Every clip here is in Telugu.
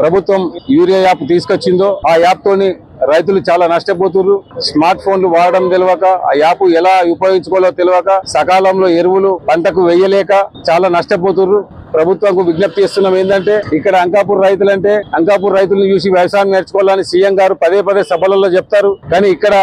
ప్రభుత్వం యూరియా యాప్ తీసుకొచ్చిందో ఆ యాప్ తోని రైతులు చాలా నష్టపోతున్నారు. స్మార్ట్ ఫోన్లు వాడడం తెలియక, ఆ యాప్ ఎలా ఉపయోగించుకోవాలో తెలియక, సకాలంలో ఎరువులు పంటకు వేయలేక చాలా నష్టపోతున్నారు. ప్రభుత్వంకు విజ్ఞప్తి చేస్తున్నాం ఏంటంటే, ఇక్కడ అంకాపూర్ రైతులంటే అంకాపూర్ రైతులను చూసి వ్యవసాయం నేర్చుకోవాలని సీఎం గారు పదే పదే సభలలో చెప్తారు. కానీ ఇక్కడ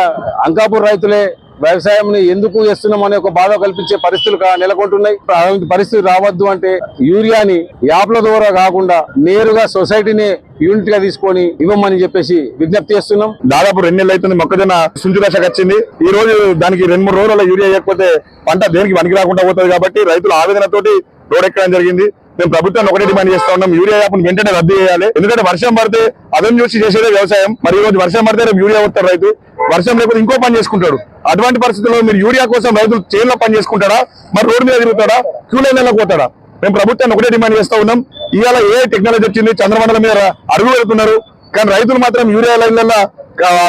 అంకాపూర్ రైతులే వ్యవసాయం ఎందుకు చేస్తున్నాం అనే ఒక బాధ కల్పించే పరిస్థితులు నెలకొంటున్నాయి. అలాంటి పరిస్థితి రావద్దు అంటే యూరియాని యాప్ల ద్వారా కాకుండా నేరుగా సొసైటీని యూనిట్ గా తీసుకొని ఇవ్వమని చెప్పేసి విజ్ఞప్తి చేస్తున్నాం. దాదాపు 2 నెలలు అవుతుంది మొక్కజొన్న సుంచు దశకు వచ్చింది. ఈ రోజు దానికి 2-3 రోజుల యూరియా ఇవ్వకపోతే పంట దేనికి పనికి రాకుండా పోతుంది కాబట్టి రైతులు ఆవేదనతోటి రోడ్డెక్కడం జరిగింది. మేము ప్రభుత్వాన్ని ఒకటే డిమాండ్ చేస్తా ఉన్నాం, యూరియా యాప్ను వెంటనే రద్దు చేయాలి. ఎందుకంటే వర్షం పడితే అదం చూసి చేసేదే వ్యవసాయం. మరి ఈ రోజు వర్షం పడితే రేపు యూరియా వస్తారు రైతు, వర్షం లేకపోతే ఇంకో పని చేసుకుంటాడు. అటువంటి పరిస్థితుల్లో మీరు యూరియా కోసం రైతులు చేనులో పని చేసుకుంటాడా, మరి రోడ్డు మీద తిరుగుతాడా, క్యూ లైన్లకు పోతాడా? మేము ప్రభుత్వాన్ని ఒకటే డిమాండ్ చేస్తా ఉన్నాం. ఇవాళ ఏ టెక్నాలజీ వచ్చింది, చంద్రమండలం మీద అడుగు వెళ్తున్నారు, కానీ రైతులు మాత్రం యూరియా లైన్లలో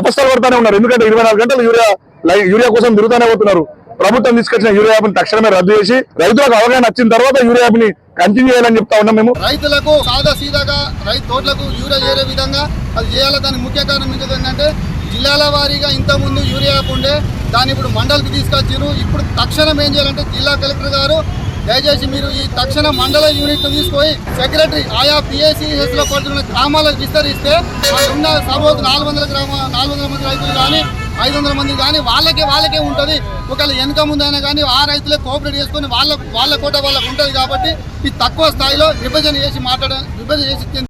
అపస్థలు పడుతూనే ఉన్నారు. ఎందుకంటే 24 గంటలు యూరియా కోసం తిరుగుతూనే పోతున్నారు. ప్రభుత్వం తీసుకొచ్చిన యూరియా యాప్ని తక్షణమే రద్దు చేసి రైతులకు అవగాహన వచ్చిన తర్వాత యూరియా యాప్ని కంటిన్యూ చేయాలని చెప్తా ఉన్నాం. మేము రైతులకు సాదా సీదాగా రైతు తోటలకు యూరియా చేరే విధంగా అది చేయాలి. దానికి ముఖ్య కారణం ఏంటంటే, జిల్లాల వారీగా ఇంతకుముందు యూరియా యాప్ ఉండే, దాన్ని ఇప్పుడు మండలికి తీసుకొచ్చారు. ఇప్పుడు తక్షణం ఏం చేయాలంటే, జిల్లా కలెక్టర్ గారు దయచేసి మీరు ఈ తక్షణ మండల యూనిట్ తీసుకొని సెక్రటరీ ఆయా PICS లో పడుతున్న గ్రామాలకు విస్తరిస్తే ఉన్న సపోజ్ 400 మంది రైతులు కానీ 500 మంది కానీ వాళ్ళకే ఉంటుంది. ఒకవేళ వెనక ముందైనా కానీ ఆ రైతులే కోఆపరేట్ చేసుకొని వాళ్ళ కోట వాళ్ళకు ఉంటుంది. కాబట్టి ఇది తక్కువ స్థాయిలో విభజన చేసి